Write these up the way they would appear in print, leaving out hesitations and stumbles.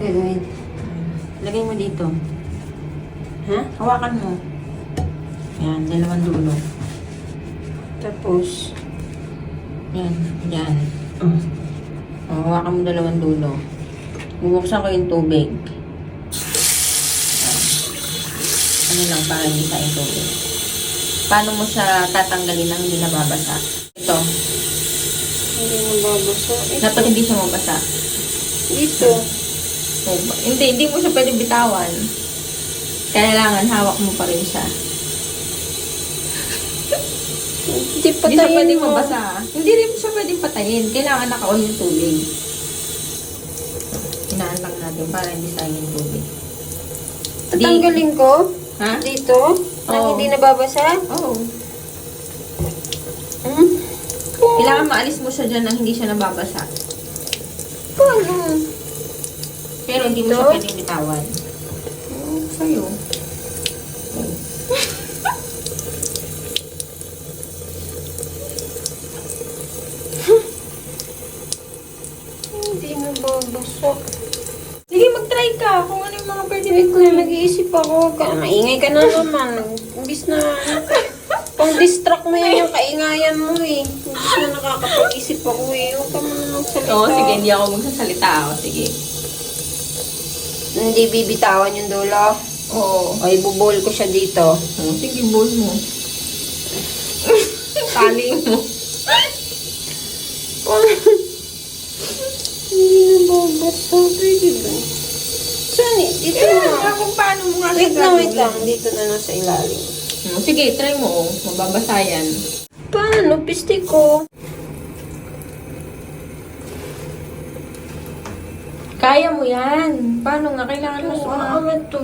gagawin? Lagay mo dito. Ha? Hawakan mo. Yan, dalawang dulo. Tapos, Yan, yan. Hawakan mo dalawang dulo. Bubuksan ko yung tubig. Ano lang, para hindi sa yung tubig. Paano mo siya tatanggalin nang hindi nababasa? Ito. hindi mababasa. Dapat hindi siya mabasa. Dito. Hindi mo siya pwede bitawan. Kailangan hawak mo pa rin siya. Hindi Hindi siya patayin pwedeng mo. mabasa. Hindi rin siya pwedeng patayin. Kailangan naka-on yung tubig. Hinaan lang natin para hindi sayang yung tubig. Tatanggalin ko? Ha? Dito? Nang Oo. hindi nababasa? Oo. Hmm? Kailangan maalis mo siya dyan nang hindi siya nababasa. Paano? Pero hindi mo Ito? siya pwedeng bitawan. Oo, sa'yo. Hindi nababasa. Sige, mag-try ka kung ano yung mga pwede mo. Wait lang, nag-iisip ako. Maingay ka na naman. Imbis na pang-distract mo yan yung kaingayan mo eh. Imbis na nakakapag-isip ako eh. Huwag ka muna magsalita. Oo, sige, hindi ako magsasalita. O, sige. Hindi bibitawan yung dulo. Oo. O, ibubol ko siya dito. Oh, sige, bowl mo. Tali mo. Hindi nababasa. Pwede ba? Saan eh? Dito na. Kung paano mo nga Wait siya lang, wait gagawin. lang. Dito na nasa ilalim. Sige, try mo. Oh. Mababasa yan. Paano? Piste ko. Kaya mo yan. Paano nga? Kailangan mo siya. Ano to?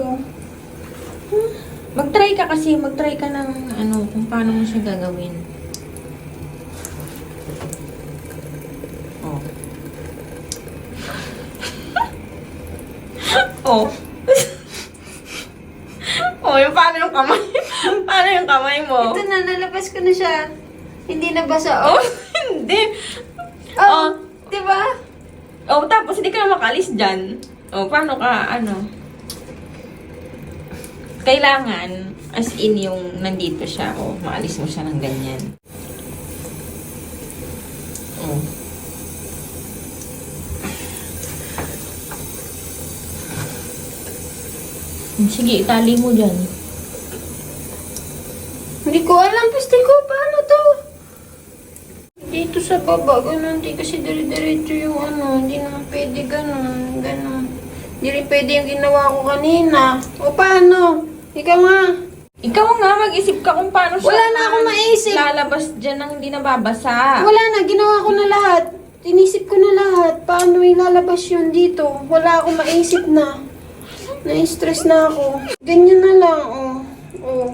Mag-try ka kasi. Mag-try ka ng ano, kung paano mo siya gagawin. Oh. Oh. Oh, yung paano yung kamay? Paano yung kamay mo? Ito na, nalabas ko na siya. Hindi nabasa. Oh, Oh, hindi. oh, diba? Oh, tapos hindi ka na makalis dyan. Oh, paano ka, ano? Kailangan, as in yung nandito siya, oh, maalis mo siya ng ganyan. Oh. Sige, itali mo dyan. Hindi ko alam, piste ko. Paano to? Dito sa baba, ganun. Hindi kasi dire-diretso yung ano. Hindi naman pwede ganun. Ganun. Hindi rin pwede yung ginawa ko kanina. O paano? Ikaw nga. Ikaw nga, mag-isip ka kung paano siya Wala na akong maisip. lalabas dyan nang hindi nababasa. Wala na, ginawa ko na lahat. Tinisip ko na lahat. Paano ilalabas yun dito? Wala akong maisip na. Na-stress na ako. Ganyan na lang, oh. Oh.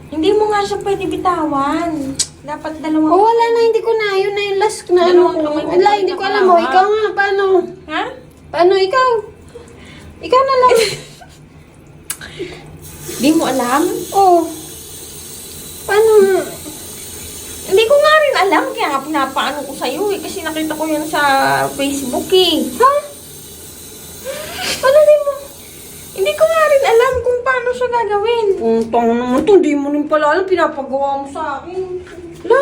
Hindi mo nga siya pwede bitawan. Dapat dalawang... Oh, wala na, hindi ko na. Yun na yung last na ano Dalawang ko. kamay mo Wala, pa hindi rin ko alam mo. nakahawak. Ikaw nga, paano? Ha? Paano ikaw? Ikaw na lang. Di mo alam? Oh. Paano nga? Hindi ko nga rin alam. Kaya nga pinapaano ko sa'yo eh. Kasi nakita ko yan sa Facebook eh. Ha? Paano din mo? Hindi ko nga rin alam kung paano siya gagawin. Kung tango naman to, hindi mo rin pala alam. Pinapagawa mo sa akin. La?